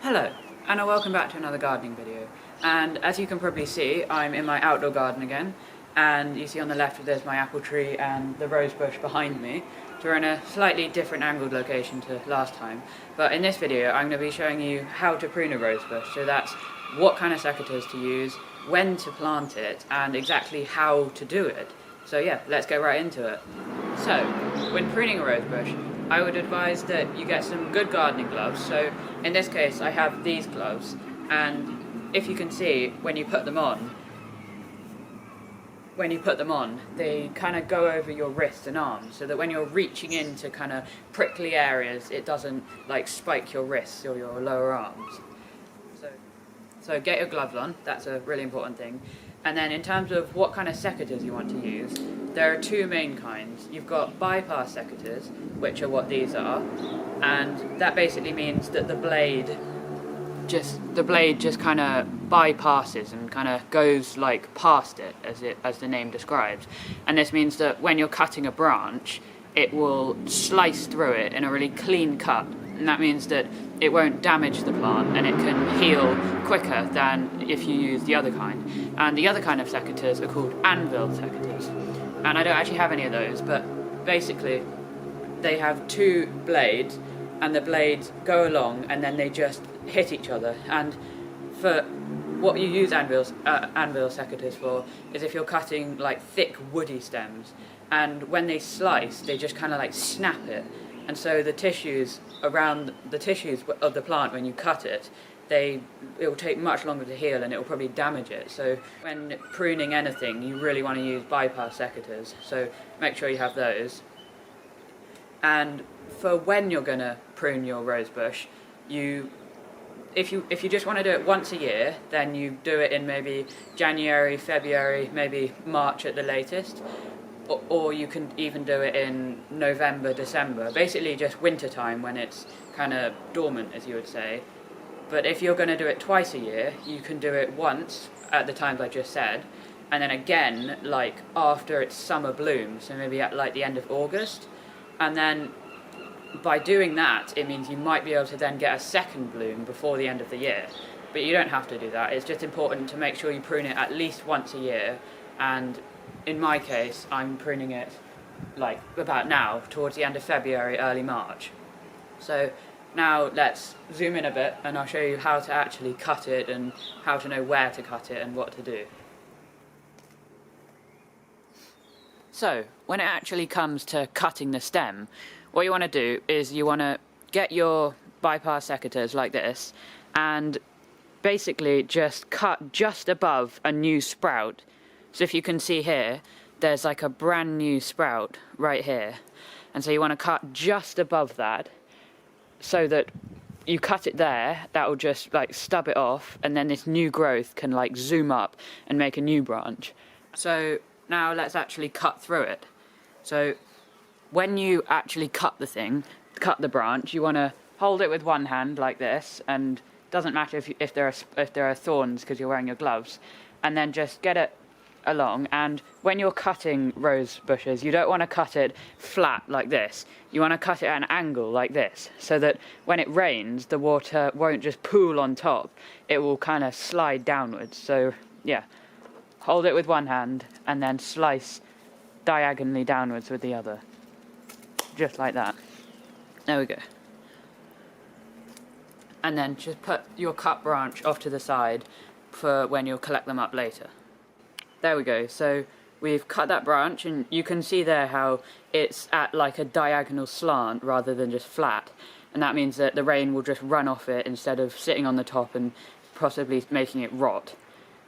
Hello, and welcome back to another gardening video. And as you can probably see, I'm in my outdoor garden again, and you see on the left there's my apple tree and the rose bush behind me. So we're in a slightly different angled location to last time, but in this video I'm going to be showing you how to prune a rose bush. So that's what kind of secateurs to use, when to plant it, and exactly how to do it. So yeah, let's go right into it. So, when pruning a rose bush, I would advise that you get some good gardening gloves. So in this case I have these gloves, and if you can see, when you put them on, they kind of go over your wrists and arms, so that when you're reaching into kind of prickly areas, it doesn't like spike your wrists or your lower arms. So get your gloves on, that's a really important thing. And then in terms of what kind of secateurs you want to use, there are two main kinds. You've got bypass secateurs, which are what these are, and that basically means that the blade just kind of bypasses and kind of goes like past it, as the name describes. And this means that when you're cutting a branch, it will slice through it in a really clean cut, and that means that it won't damage the plant and it can heal quicker than if you use the other kind. And the other kind of secateurs are called anvil secateurs, and I don't actually have any of those, but basically they have two blades, and the blades go along and then they just hit each other. And for what you use anvil secateurs for is if you're cutting like thick woody stems, and when they slice they just kind of like snap it, and so the tissues around the tissues of the plant, when you cut it, it will take much longer to heal and it will probably damage it. So when pruning anything, you really want to use bypass secateurs, so make sure you have those. And for when you're going to prune your rose bush, if you just want to do it once a year, then you do it in maybe January, February, maybe March at the latest. Or you can even do it in November, December, basically just winter time when it's kind of dormant, as you would say. But if you're going to do it twice a year, you can do it once at the times I just said, and then again like after it's summer bloom, so maybe at like the end of August. And then by doing that, it means you might be able to then get a second bloom before the end of the year. But you don't have to do that. It's just important to make sure you prune it at least once a year. And in my case, I'm pruning it like about now, towards the end of February, early March. So now let's zoom in a bit and I'll show you how to actually cut it and how to know where to cut it and what to do. So when it actually comes to cutting the stem, what you want to do is you want to get your bypass secateurs like this and basically just cut just above a new sprout. So if you can see here, there's like a brand new sprout right here, and so you want to cut just above that, so that you cut it there, that will just like stub it off, and then this new growth can like zoom up and make a new branch. So now let's actually cut through it. So when you actually cut the branch, you want to hold it with one hand like this, and it doesn't matter if there are thorns because you're wearing your gloves, and then just get it along. And when you're cutting rose bushes, you don't want to cut it flat like this. You want to cut it at an angle like this, so that when it rains, the water won't just pool on top, it will kind of slide downwards. So yeah, hold it with one hand and then slice diagonally downwards with the other, just like that. There we go. And then just put your cut branch off to the side for when you'll collect them up later. There we go, so we've cut that branch, and you can see there how it's at like a diagonal slant rather than just flat, and that means that the rain will just run off it instead of sitting on the top and possibly making it rot.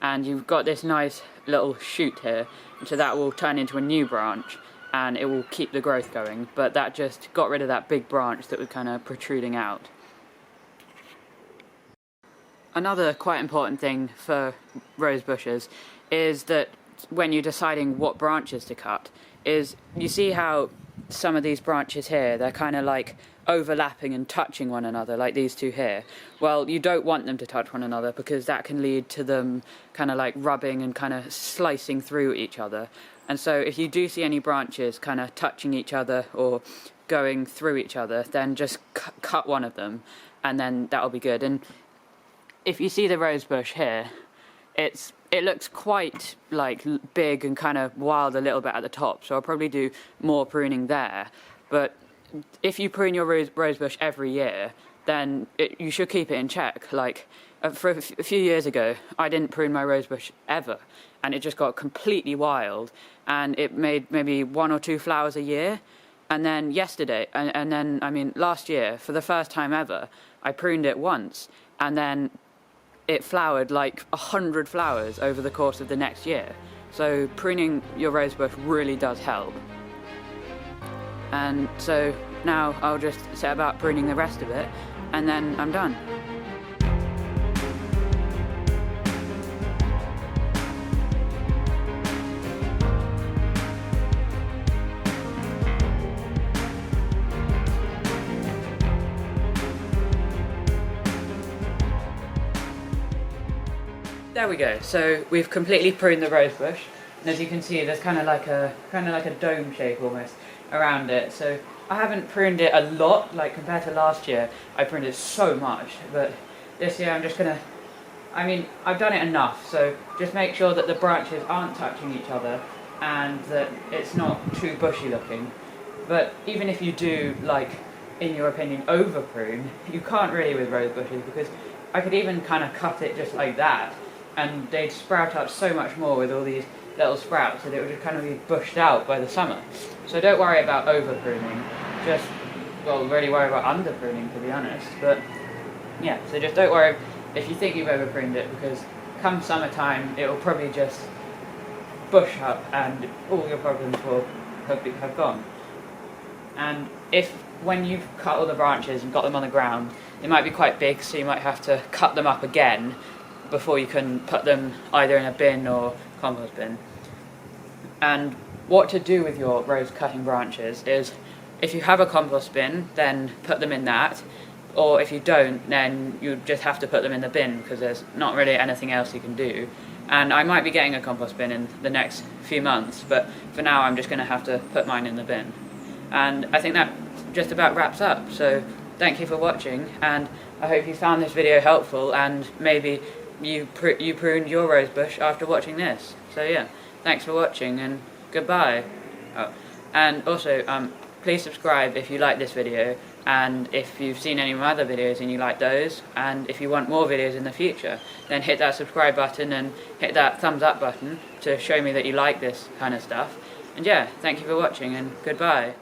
And you've got this nice little shoot here, and so that will turn into a new branch and it will keep the growth going, but that just got rid of that big branch that was kind of protruding out. Another quite important thing for rose bushes is that when you're deciding what branches to cut, is you see how some of these branches here, they're kind of like overlapping and touching one another, like these two here. Well, you don't want them to touch one another, because that can lead to them kind of like rubbing and kind of slicing through each other. And so if you do see any branches kind of touching each other or going through each other, then just cut one of them and then that'll be good. And if you see the rose bush here, it looks quite like big and kind of wild a little bit at the top, so I'll probably do more pruning there. But if you prune your rose bush every year, then you should keep it in check. Like for a few years ago, I didn't prune my rose bush ever, and it just got completely wild, and it made maybe 1 or 2 flowers a year. And then yesterday, and then I mean last year, for the first time ever, I pruned it once, and then it flowered like 100 flowers over the course of the next year. So pruning your rosebush really does help. And so now I'll just set about pruning the rest of it, and then I'm done. There we go. So we've completely pruned the rosebush, and as you can see, there's kind of like a dome shape almost around it. So I haven't pruned it a lot, like compared to last year. I pruned it so much, but this year I'm just gonna. I mean, I've done it enough. So just make sure that the branches aren't touching each other, and that it's not too bushy looking. But even if you do, like, in your opinion, over prune, you can't really with rose bushes, because I could even kind of cut it just like that, and they'd sprout up so much more with all these little sprouts that it would just kind of be bushed out by the summer. So don't worry about over pruning, just, well, really worry about under pruning, to be honest. But yeah, so just don't worry if you think you've over pruned it, because come summertime it will probably just bush up and all your problems will have gone. And if when you've cut all the branches and got them on the ground, they might be quite big, so you might have to cut them up again before you can put them either in a bin or compost bin. And what to do with your rose cutting branches is, if you have a compost bin, then put them in that, or if you don't, then you just have to put them in the bin, because there's not really anything else you can do. And I might be getting a compost bin in the next few months, but for now I'm just going to have to put mine in the bin. And I think that just about wraps up. So thank you for watching, and I hope you found this video helpful, and maybe you pruned your rosebush after watching this. So yeah, thanks for watching, and goodbye. Oh, and also, please subscribe if you like this video, and if you've seen any of my other videos and you like those, and if you want more videos in the future, then hit that subscribe button and hit that thumbs up button to show me that you like this kind of stuff. And yeah, thank you for watching, and goodbye.